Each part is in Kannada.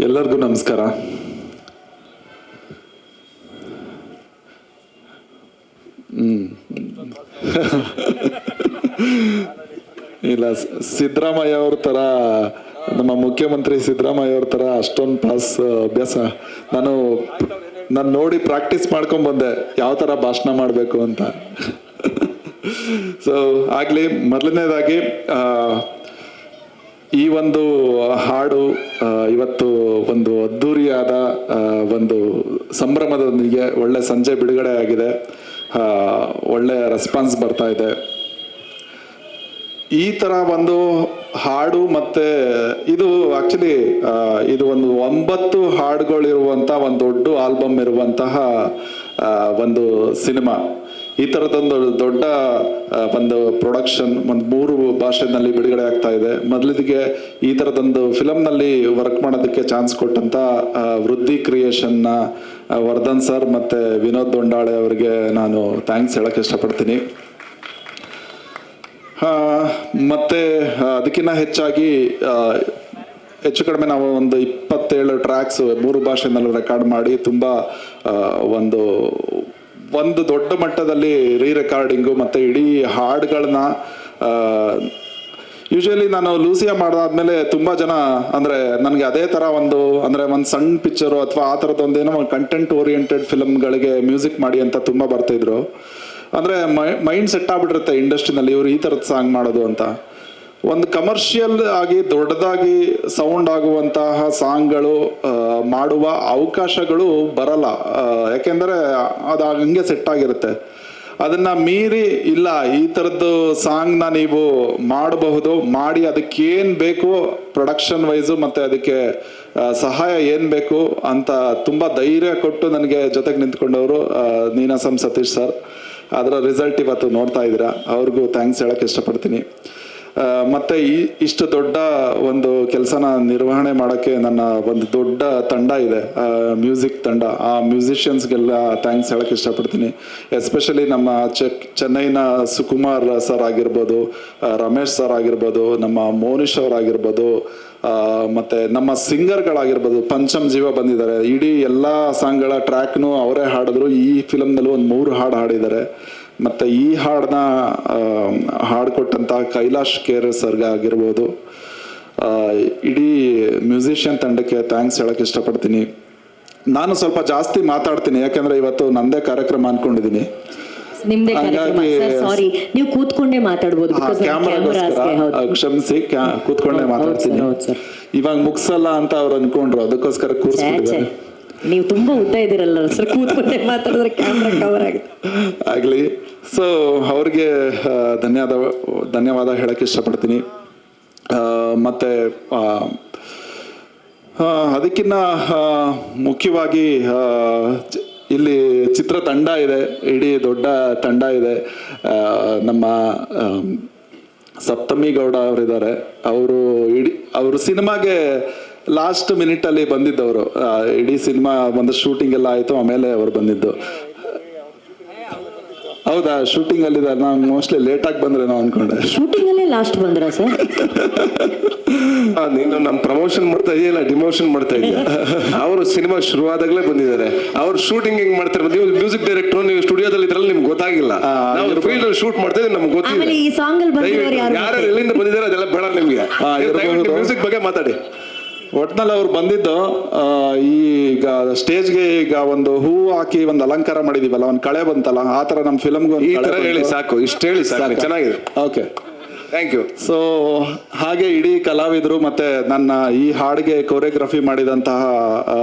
ಎಲ್ಲರಿಗೂ ನಮಸ್ಕಾರ. ಇಲ್ಲ, ಸಿದ್ದರಾಮಯ್ಯ ಅವ್ರ ಥರ, ನಮ್ಮ ಮುಖ್ಯಮಂತ್ರಿ ಸಿದ್ದರಾಮಯ್ಯ ಅವ್ರ ಥರ ಅಷ್ಟೊಂದು ಪಾಸ್ ಅಭ್ಯಾಸ ನಾನು ನೋಡಿ ಪ್ರಾಕ್ಟೀಸ್ ಮಾಡ್ಕೊಂಡ್ ಬಂದೆ ಯಾವ ಥರ ಭಾಷಣ ಮಾಡಬೇಕು ಅಂತ. ಸೊ ಆಗಲಿ, ಮೊದಲನೇದಾಗಿ ಈ ಒಂದು ಹಾಡು ಇವತ್ತು ಒಂದು ಅದ್ಧೂರಿಯಾದ ಒಂದು ಸಂಭ್ರಮದೊಂದಿಗೆ ಒಳ್ಳೆ ಸಂಜೆ ಬಿಡುಗಡೆ ಆಗಿದೆ. ಒಳ್ಳೆ ರೆಸ್ಪಾನ್ಸ್ ಬರ್ತಾ ಇದೆ. ಈ ಥರ ಒಂದು ಹಾಡು ಮತ್ತೆ ಇದು ಆಕ್ಚುಲಿ ಇದು ಒಂದು 9 ಹಾಡುಗಳಿರುವಂಥ ಒಂದು ದೊಡ್ಡ ಆಲ್ಬಮ್ ಇರುವಂತಹ ಒಂದು ಸಿನಿಮಾ. ಈ ಥರದೊಂದು ದೊಡ್ಡ ಒಂದು ಪ್ರೊಡಕ್ಷನ್ ಒಂದು 3 ಭಾಷೆನಲ್ಲಿ ಬಿಡುಗಡೆ ಆಗ್ತಾ ಇದೆ. ಮೊದಲಿಗೆ ಈ ಥರದೊಂದು ಫಿಲಮ್ನಲ್ಲಿ ವರ್ಕ್ ಮಾಡೋದಕ್ಕೆ ಚಾನ್ಸ್ ಕೊಟ್ಟಂತ ವೃದ್ಧಿ ಕ್ರಿಯೇಷನ್ನ ವರ್ಧನ್ ಸರ್ ಮತ್ತು ವಿನೋದ್ ದೊಂಡಾಳೆ ಅವರಿಗೆ ನಾನು ಥ್ಯಾಂಕ್ಸ್ ಹೇಳಕ್ಕೆ ಇಷ್ಟಪಡ್ತೀನಿ. ಮತ್ತೆ ಅದಕ್ಕಿಂತ ಹೆಚ್ಚು ಕಡಿಮೆ ನಾವು ಒಂದು 27 ಟ್ರ್ಯಾಕ್ಸ್ 3 ಭಾಷೆನಲ್ಲೂ ರೆಕಾರ್ಡ್ ಮಾಡಿ ತುಂಬ ಒಂದು ದೊಡ್ಡ ಮಟ್ಟದಲ್ಲಿ ರೆಕಾರ್ಡಿಂಗು ಮತ್ತು ಇಡೀ ಹಾಡುಗಳನ್ನ ಯೂಶಲಿ ನಾನು ಲೂಸಿಯಾ ಮಾಡಾದ್ಮೇಲೆ ತುಂಬ ಜನ ಅಂದರೆ ನನಗೆ ಅದೇ ಥರ ಒಂದು ಸಣ್ಣ ಪಿಕ್ಚರು ಅಥವಾ ಆ ಥರದ್ದೊಂದೇನೋ ಒಂದು ಕಂಟೆಂಟ್ ಓರಿಯೆಂಟೆಡ್ ಫಿಲಮ್ಗಳಿಗೆ ಮ್ಯೂಸಿಕ್ ಮಾಡಿ ಅಂತ ತುಂಬ ಬರ್ತಾಯಿದ್ರು. ಅಂದರೆ ಮೈಂಡ್ ಸೆಟ್ ಆಗ್ಬಿಟ್ಟಿರುತ್ತೆ ಇಂಡಸ್ಟ್ರಿನಲ್ಲಿ ಇವರು ಈ ಥರದ ಸಾಂಗ್ ಮಾಡೋದು ಅಂತ. ಒಂದು ಕಮರ್ಷಿಯಲ್ ಆಗಿ ದೊಡ್ಡದಾಗಿ ಸೌಂಡ್ ಆಗುವಂತಹ ಸಾಂಗ್ಗಳು ಮಾಡುವ ಅವಕಾಶಗಳು ಬರಲ್ಲ. ಯಾಕೆಂದರೆ ಅದು ಹಂಗೆ ಸೆಟ್ ಆಗಿರುತ್ತೆ. ಅದನ್ನು ಮೀರಿ ಇಲ್ಲ, ಈ ಥರದ್ದು ಸಾಂಗ್ನ ನೀವು ಮಾಡಬಹುದು, ಮಾಡಿ ಅದಕ್ಕೇನು ಬೇಕು ಪ್ರೊಡಕ್ಷನ್ ವೈಸು ಮತ್ತು ಅದಕ್ಕೆ ಸಹಾಯ ಏನು ಬೇಕು ಅಂತ ತುಂಬ ಧೈರ್ಯ ಕೊಟ್ಟು ನನಗೆ ಜೊತೆಗೆ ನಿಂತ್ಕೊಂಡವರು ನೀನಾಸಂ ಸತೀಶ್ ಸರ್. ಅದರ ರಿಸಲ್ಟ್ ಇವತ್ತು ನೋಡ್ತಾ ಇದ್ದೀರಾ. ಅವ್ರಿಗೂ ಥ್ಯಾಂಕ್ಸ್ ಹೇಳಕ್ಕೆ ಇಷ್ಟಪಡ್ತೀನಿ. ಮತ್ತು ಇಷ್ಟು ದೊಡ್ಡ ಒಂದು ಕೆಲಸನ ನಿರ್ವಹಣೆ ಮಾಡೋಕ್ಕೆ ನನ್ನ ಒಂದು ದೊಡ್ಡ ತಂಡ ಇದೆ, ಮ್ಯೂಸಿಕ್ ತಂಡ. ಆ ಮ್ಯೂಸಿಷಿಯನ್ಸ್ಗೆಲ್ಲ ಥ್ಯಾಂಕ್ಸ್ ಹೇಳಕ್ಕೆ ಇಷ್ಟಪಡ್ತೀನಿ. ಎಸ್ಪೆಷಲಿ ನಮ್ಮ ಚೆನ್ನೈನ ಸುಕುಮಾರ್ ಸರ್ ಆಗಿರ್ಬೋದು, ರಮೇಶ್ ಸರ್ ಆಗಿರ್ಬೋದು, ನಮ್ಮ ಮೋನಿಶ್ ಅವರಾಗಿರ್ಬೋದು, ಮತ್ತು ನಮ್ಮ ಸಿಂಗರ್ಗಳಾಗಿರ್ಬೋದು. ಪಂಚಮ್ ಜೀವ ಬಂದಿದ್ದಾರೆ, ಇಡೀ ಎಲ್ಲ ಸಾಂಗ್ಗಳ ಟ್ರ್ಯಾಕ್ನು ಅವರೇ ಹಾಡಿದ್ರು. ಈ ಫಿಲಮ್ನಲ್ಲೂ ಒಂದು 3 ಹಾಡು ಹಾಡಿದ್ದಾರೆ. ಮತ್ತು ಈ ಹಾಡನ್ನ ಹಾಡ್ಕೊಟ್ಟಂಥ ಕೈಲಾಶ್ ಕೇರ್ ಸರ್ಗೆ ಆಗಿರ್ಬೋದು, ಇಡೀ ಮ್ಯೂಸಿಷಿಯನ್ ತಂಡಕ್ಕೆ ಥ್ಯಾಂಕ್ಸ್ ಹೇಳಕ್ಕೆ ಇಷ್ಟಪಡ್ತೀನಿ. ನಾನು ಸ್ವಲ್ಪ ಜಾಸ್ತಿ ಮಾತಾಡ್ತೀನಿ, ಯಾಕಂದರೆ ಇವತ್ತು ನಂದೇ ಕಾರ್ಯಕ್ರಮ ಅನ್ಕೊಂಡಿದ್ದೀನಿ. ನೀವು ಕೂತ್ಕೊಂಡೇ ಮಾತಾಡ್ಬೋದು, ಕ್ಷಮಿಸಿ, ಕೂತ್ಕೊಂಡೇ ಮಾತಾಡ್ತೀನಿ. ಇವಾಗ ಮುಗ್ಸಲ್ಲ ಅಂತ ಅವ್ರು ಅನ್ಕೊಂಡ್ರು, ಅದಕ್ಕೋಸ್ಕರ ಕೂರಿಸ್ಬಿಟ್ಟಿದ್ದಾರೆ. ನೀವು ತುಂಬಾ ಉದ್ದ ಇದ್ದೀರಲ್ಲ ಸರ್, ಕೂತ್ಕೊಂಡೇ ಮಾತಾಡಿದ್ರೆ ಕ್ಯಾಮ್ರಾ ಕವರ್ ಆಗುತ್ತೆ. ಆಗ್ಲಿ. ಸೊ ಅವ್ರಿಗೆ ಧನ್ಯವಾದ ಹೇಳಕ್ಕೆ ಇಷ್ಟಪಡ್ತೀನಿ. ಮತ್ತೆ ಅದಕ್ಕಿಂತ ಮುಖ್ಯವಾಗಿ ಇಲ್ಲಿ ಚಿತ್ರತಂಡ ಇದೆ, ಇಡೀ ದೊಡ್ಡ ತಂಡ ಇದೆ. ನಮ್ಮ ಸಪ್ತಮಿ ಗೌಡ ಅವರಿದ್ದಾರೆ. ಅವರು ಸಿನಿಮಾಗೆ ಲಾಸ್ಟ್ ಮಿನಿಟಲ್ಲಿ ಬಂದಿದ್ದವರು. ಇಡೀ ಸಿನಿಮಾ ಒಂದು ಶೂಟಿಂಗ್ ಎಲ್ಲ ಆಯಿತು, ಆಮೇಲೆ ಅವರು ಬಂದಿದ್ದು. ಹೌದಾ, ಶೂಟಿಂಗ್ ಅಲ್ಲಿ ನಾನು ಮೋಸ್ಟ್ಲಿ ಲೇಟ್ ಆಗಿ ಬಂದ್ರೆ ನಾವು ಅನ್ಕೊಂಡೆ. ಶೂಟಿಂಗ್ ಅಲ್ಲೇ ಲಾಸ್ಟ್ ಬಂದ್ರ ಸರ್? ನೀನು ನಮ್ಮ ಪ್ರಮೋಷನ್ ಮಾಡ್ತಾ ಇದೆಯಲ್ಲ, ಡಿಮೋಷನ್ ಮಾಡ್ತಾ ಇದೆಯಾ? ಅವರು ಸಿನಿಮಾ ಶುರುವಾದಾಗಲೇ ಬಂದಿದ್ದಾರೆ. ಅವ್ರು ಶೂಟಿಂಗ್ ಹೆಂಗ್ ಮಾಡ್ತಾರೆ, ನೀವು ಮ್ಯೂಸಿಕ್ ಡೈರೆಕ್ಟರ್, ನೀವು ಸ್ಟುಡಿಯೋದಲ್ಲಿ ಇದ್ರಲ್ಲಿ ನಿಮ್ಗೆ ಗೊತ್ತಾಗಿಲ್ಲ. ನಾವು ಫೀಲ್ಡ್ ಅಲ್ಲಿ ಶೂಟ್ ಮಾಡ್ತಾ ಇದ್ದೀವಿ, ನಮ್ಗೆ ಗೊತ್ತಿಲ್ಲ. ಈ ಸಾಂಗ್ ಅಲ್ಲಿ ಬಂದಿರೋರು ಯಾರು ಎಲ್ಲಿಂದ ಬಂದಿದ್ದಾರೆ ಅದೆಲ್ಲ ಬೇಡ ನಿಮ್ಗೆ. ಮ್ಯೂಸಿಕ್ ಬಗ್ಗೆ ಮಾತಾಡಿ. ಒಟ್ನಲ್ಲಿ ಅವ್ರು ಬಂದಿದ್ದು ಈಗ ಸ್ಟೇಜ್ಗೆ ಈಗ ಒಂದು ಹೂವು ಹಾಕಿ ಒಂದು ಅಲಂಕಾರ ಮಾಡಿದೀವಲ್ಲ, ಒಂದು ಕಳೆ ಬಂತಲ್ಲ, ಆ ತರ ನಮ್ಮ ಫಿಲಮ್ಗೆ ಈ ತರ ಹೇಳಿ ಸಾಕು, ಇಷ್ಟು ಹೇಳಿ ಸಾಕು, ಚೆನ್ನಾಗಿದೆ. Okay, thank you. ಸೊ ಹಾಗೆ ಇಡೀ ಕಲಾವಿದರು ಮತ್ತೆ ನನ್ನ ಈ ಹಾಡಿಗೆ ಕೊರಿಯೋಗ್ರಫಿ ಮಾಡಿದಂತಹ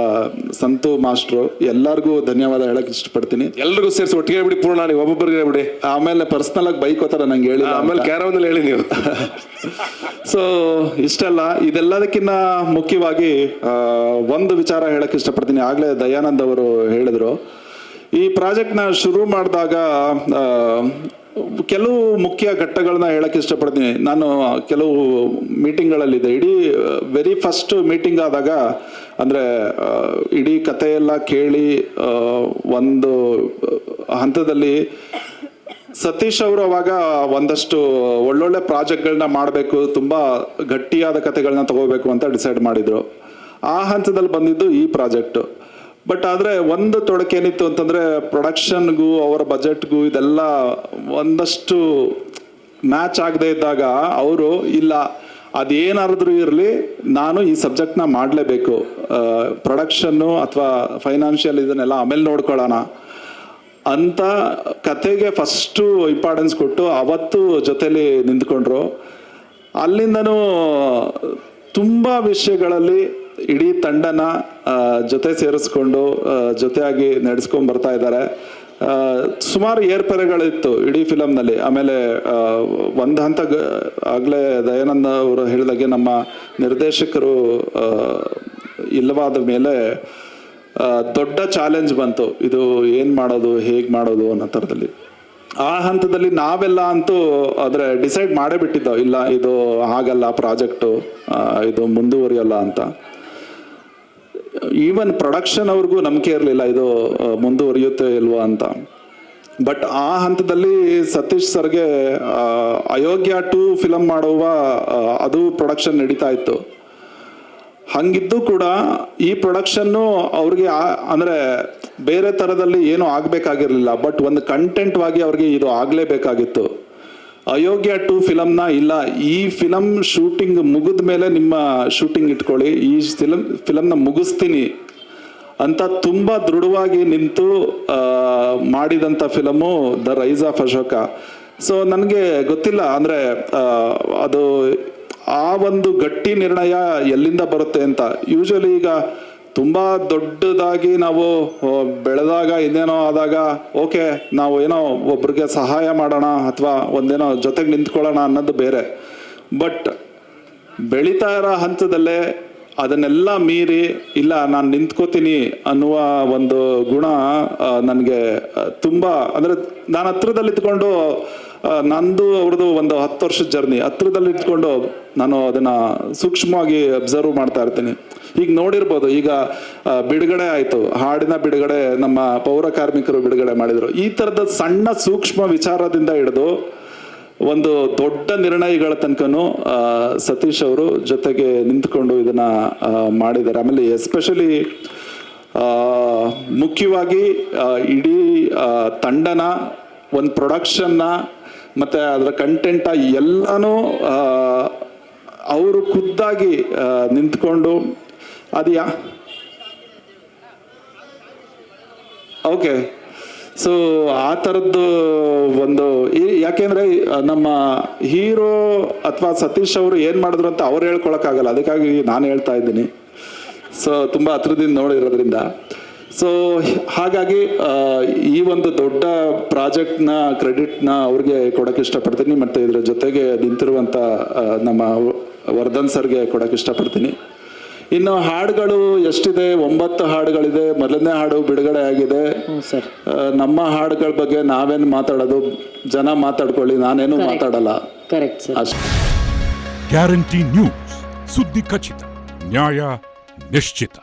ಸಂತು ಮಾಸ್ಟ್ರು ಎಲ್ಲರಿಗೂ ಧನ್ಯವಾದ ಹೇಳಕ್ ಇಷ್ಟಪಡ್ತೀನಿ. ಎಲ್ರಿಗೂ ಸೇರಿಸಿ ಒಟ್ಟಿಗೆ ಬಿಡಿ, ಪೂರ್ಣ ನೀವು ಒಬ್ಬೊಬ್ಬರಿಗೆ ಬಿಡಿ. ಆಮೇಲೆ ಪರ್ಸನಲ್ ಆಗಿ ಬೈಕ್ ಹೋತಾರ ನಂಗೆ ಹೇಳಿ, ಆಮೇಲೆ ಕ್ಯಾರವನ್ನಲ್ಲಿ ಹೇಳಿ ನೀವು. ಸೊ ಇಷ್ಟೆಲ್ಲ, ಇದೆಲ್ಲದಕ್ಕಿಂತ ಮುಖ್ಯವಾಗಿ ಒಂದು ವಿಚಾರ ಹೇಳಕ್ ಇಷ್ಟಪಡ್ತೀನಿ. ಆಗ್ಲೇ ದಯಾನಂದ್ ಅವರು ಹೇಳಿದ್ರು, ಈ ಪ್ರಾಜೆಕ್ಟ್ನ ಶುರು ಮಾಡಿದಾಗ ಕೆಲವು ಮುಖ್ಯ ಘಟ್ಟಗಳನ್ನ ಹೇಳಕ್ಕೆ ಇಷ್ಟಪಡ್ತೀನಿ. ನಾನು ಕೆಲವು ಮೀಟಿಂಗ್ಗಳಲ್ಲಿದ್ದೆ. ಇಡೀ ವೆರಿ ಫಸ್ಟ್ ಮೀಟಿಂಗ್ ಆದಾಗ ಅಂದರೆ ಇಡೀ ಕಥೆಯೆಲ್ಲ ಕೇಳಿ ಒಂದು ಹಂತದಲ್ಲಿ ಸತೀಶ್ ಅವರು ಅವಾಗ ಒಂದಷ್ಟು ಒಳ್ಳೊಳ್ಳೆ ಪ್ರಾಜೆಕ್ಟ್ಗಳನ್ನ ಮಾಡಬೇಕು, ತುಂಬ ಗಟ್ಟಿಯಾದ ಕಥೆಗಳನ್ನ ತಗೋಬೇಕು ಅಂತ ಡಿಸೈಡ್ ಮಾಡಿದರು. ಆ ಹಂತದಲ್ಲಿ ಬಂದಿದ್ದು ಈ ಪ್ರಾಜೆಕ್ಟು. ಬಟ್ ಆದರೆ ಒಂದು ತೊಡಕೇನಿತ್ತು ಅಂತಂದರೆ ಪ್ರೊಡಕ್ಷನ್ಗೂ ಅವರ ಬಜೆಟ್ಗೂ ಇದೆಲ್ಲ ಒಂದಷ್ಟು ಮ್ಯಾಚ್ ಆಗದೆ ಇದ್ದಾಗ ಅವರು ಇಲ್ಲ ಅದೇನಾದ್ರೂ ಇರಲಿ ನಾನು ಈ ಸಬ್ಜೆಕ್ಟ್ನ ಮಾಡಲೇಬೇಕು, ಪ್ರೊಡಕ್ಷನ್ನು ಅಥವಾ ಫೈನಾನ್ಷಿಯಲ್ ಇದನ್ನೆಲ್ಲ ಆಮೇಲೆ ನೋಡ್ಕೊಳ್ಳೋಣ ಅಂತ ಕತೆಗೆ ಫಸ್ಟು ಇಂಪಾರ್ಟೆನ್ಸ್ ಕೊಟ್ಟು ಅವತ್ತು ಜೊತೆಲಿ ನಿಂತ್ಕೊಂಡ್ರು. ಅಲ್ಲಿಂದನೂ ತುಂಬ ವಿಷಯಗಳಲ್ಲಿ ಇಡೀ ತಂಡನ ಜೊತೆ ಸೇರಿಸ್ಕೊಂಡು ಜೊತೆಯಾಗಿ ನಡೆಸ್ಕೊಂಡು ಬರ್ತಾ ಇದ್ದಾರೆ. ಸುಮಾರು ಏರ್ಪೆರೆಗಳಿತ್ತು ಇಡೀ ಫಿಲಮ್ನಲ್ಲಿ. ಆಮೇಲೆ ಒಂದು ಹಂತ ಆಗಲೇ ದಯಾನಂದ ಅವರು ಹೇಳಿದಾಗೆ ನಮ್ಮ ನಿರ್ದೇಶಕರು ಇಲ್ಲವಾದ ಮೇಲೆ ದೊಡ್ಡ ಚಾಲೆಂಜ್ ಬಂತು, ಇದು ಏನು ಮಾಡೋದು ಹೇಗೆ ಮಾಡೋದು ಅನ್ನೋ ಥರದಲ್ಲಿ. ಆ ಹಂತದಲ್ಲಿ ನಾವೆಲ್ಲ ಅಂತೂ ಆದರೆ ಡಿಸೈಡ್ ಮಾಡೇ ಬಿಟ್ಟಿದ್ದೋ, ಇಲ್ಲ ಇದು ಆಗಲ್ಲ ಪ್ರಾಜೆಕ್ಟು, ಇದು ಮುಂದುವರಿಯಲ್ಲ ಅಂತ. ಈವನ್ ಪ್ರೊಡಕ್ಷನ್ ಅವ್ರಿಗೂ ನಂಬಿಕೆ ಇರಲಿಲ್ಲ ಇದು ಮುಂದುವರಿಯುತ್ತೆ ಇಲ್ವಾ ಅಂತ. ಬಟ್ ಆ ಹಂತದಲ್ಲಿ ಸತೀಶ್ ಸರ್ಗೆ ಅಯೋಗ್ಯ 2 ಫಿಲಮ್ ಮಾಡುವ ಅದು ಪ್ರೊಡಕ್ಷನ್ ನಡೀತಾ ಇತ್ತು. ಹಂಗಿದ್ದು ಕೂಡ ಈ ಪ್ರೊಡಕ್ಷನ್ನು ಅವ್ರಿಗೆ ಅಂದರೆ ಬೇರೆ ಥರದಲ್ಲಿ ಏನೂ ಆಗಬೇಕಾಗಿರಲಿಲ್ಲ, ಬಟ್ ಒಂದು ಕಂಟೆಂಟ್ವಾಗಿ ಅವ್ರಿಗೆ ಇದು ಆಗಲೇಬೇಕಾಗಿತ್ತು. ಅಯೋಗ್ಯ 2 ಫಿಲಮ್ನ ಇಲ್ಲ ಈ ಫಿಲಮ್ ಶೂಟಿಂಗ್ ಮುಗಿದ ಮೇಲೆ ನಿಮ್ಮ ಶೂಟಿಂಗ್ ಇಟ್ಕೊಳ್ಳಿ, ಈ ಫಿಲಮ್ನ ಮುಗಿಸ್ತೀನಿ ಅಂತ ತುಂಬ ದೃಢವಾಗಿ ನಿಂತು ಮಾಡಿದಂಥ film the rise of Ashoka. So ನನಗೆ ಗೊತ್ತಿಲ್ಲ ಅಂದರೆ ಅದು ಆ ಒಂದು ಗಟ್ಟಿ ನಿರ್ಣಯ ಎಲ್ಲಿಂದ ಬರುತ್ತೆ ಅಂತ. ಯೂಶಲಿ ಈಗ ತುಂಬ ದೊಡ್ಡದಾಗಿ ನಾವು ಬೆಳೆದಾಗ ಇನ್ನೇನೋ ಆದಾಗ ಓಕೆ ನಾವು ಏನೋ ಒಬ್ರಿಗೆ ಸಹಾಯ ಮಾಡೋಣ ಅಥವಾ ಒಂದೇನೋ ಜೊತೆಗೆ ನಿಂತ್ಕೊಳ್ಳೋಣ ಅನ್ನೋದು ಬೇರೆ. ಬಟ್ ಬೆಳೀತಾ ಇರೋ ಹಂತದಲ್ಲೇ ಅದನ್ನೆಲ್ಲ ಮೀರಿ ಇಲ್ಲ ನಾನು ನಿಂತ್ಕೋತೀನಿ ಅನ್ನುವ ಒಂದು ಗುಣ ನನಗೆ ತುಂಬ ಅಂದರೆ ನಾನು ಹತ್ರದಲ್ಲಿ ಇದ್ಕೊಂಡು ನಂದು ಅವ್ರದ್ದು ಒಂದು 10 ವರ್ಷದ ಜರ್ನಿ ಹತ್ರದಲ್ಲಿ ಇಟ್ಕೊಂಡು ನಾನು ಅದನ್ನು ಸೂಕ್ಷ್ಮವಾಗಿ ಅಬ್ಸರ್ವ್ ಮಾಡ್ತಾ ಇರ್ತೀನಿ. ಈಗ ನೋಡಿರ್ಬೋದು, ಈಗ ಬಿಡುಗಡೆ ಆಯಿತು, ಹಾಡಿನ ಬಿಡುಗಡೆ ನಮ್ಮ ಪೌರ ಕಾರ್ಮಿಕರು ಬಿಡುಗಡೆ ಮಾಡಿದರು. ಈ ಥರದ ಸಣ್ಣ ಸೂಕ್ಷ್ಮ ವಿಚಾರದಿಂದ ಹಿಡಿದು ಒಂದು ದೊಡ್ಡ ನಿರ್ಣಯಗಳ ತನಕನೂ ಸತೀಶ್ ಅವರು ಜೊತೆಗೆ ನಿಂತ್ಕೊಂಡು ಇದನ್ನ ಮಾಡಿದ್ದಾರೆ. ಆಮೇಲೆ ಎಸ್ಪೆಷಲಿ ಮುಖ್ಯವಾಗಿ ಇಡೀ ತಂಡನ ಒಂದು ಪ್ರೊಡಕ್ಷನ್ನ ಮತ್ತು ಅದರ ಕಂಟೆಂಟ ಎಲ್ಲನೂ ಅವರು ಖುದ್ದಾಗಿ ನಿಂತ್ಕೊಂಡು ಅದು ಓಕೆ. ಸೊ ಆ ಥರದ್ದು ಒಂದು ಯಾಕೆಂದರೆ ನಮ್ಮ ಹೀರೋ ಅಥವಾ ಸತೀಶ್ ಅವರು ಏನು ಮಾಡಿದ್ರು ಅಂತ ಅವ್ರು ಹೇಳ್ಕೊಳಕ್ಕಾಗಲ್ಲ, ಅದಕ್ಕಾಗಿ ನಾನು ಹೇಳ್ತಾ ಇದ್ದೀನಿ. ಸೊ ತುಂಬ ಹತ್ರದಿಂದ ನೋಡಿರೋದ್ರಿಂದ. ಸೊ ಹಾಗಾಗಿ ಈ ಒಂದು ದೊಡ್ಡ ಪ್ರಾಜೆಕ್ಟ್ನ ಕ್ರೆಡಿಟ್ನ ಅವ್ರಿಗೆ ಕೊಡೋಕ್ಕೆ ಇಷ್ಟಪಡ್ತೀನಿ, ಮತ್ತು ಇದರ ಜೊತೆಗೆ ನಿಂತಿರುವಂಥ ನಮ್ಮ ವರ್ಧನ್ ಸರ್ಗೆ ಕೊಡೋಕ್ಕೆ ಇಷ್ಟಪಡ್ತೀನಿ. ಇನ್ನು ಹಾಡುಗಳು ಎಷ್ಟಿದೆ? 9 ಹಾಡುಗಳಿದೆ. ಮೊದಲನೇ ಹಾಡು ಬಿಡುಗಡೆ ಆಗಿದೆ. ಸರ್ ನಮ್ಮ ಹಾಡುಗಳ ಬಗ್ಗೆ ನಾವೇನು ಮಾತಾಡೋದು, ಜನ ಮಾತಾಡ್ಕೊಳ್ಳಿ, ನಾನೇನು ಮಾತಾಡಲ್ಲ. Correct sir. ಅಷ್ಟೇ. ಗ್ಯಾರಂಟಿ ನ್ಯೂಸ್, ಸುದ್ದಿ ಖಚಿತ, ನ್ಯಾಯ ನಿಶ್ಚಿತ.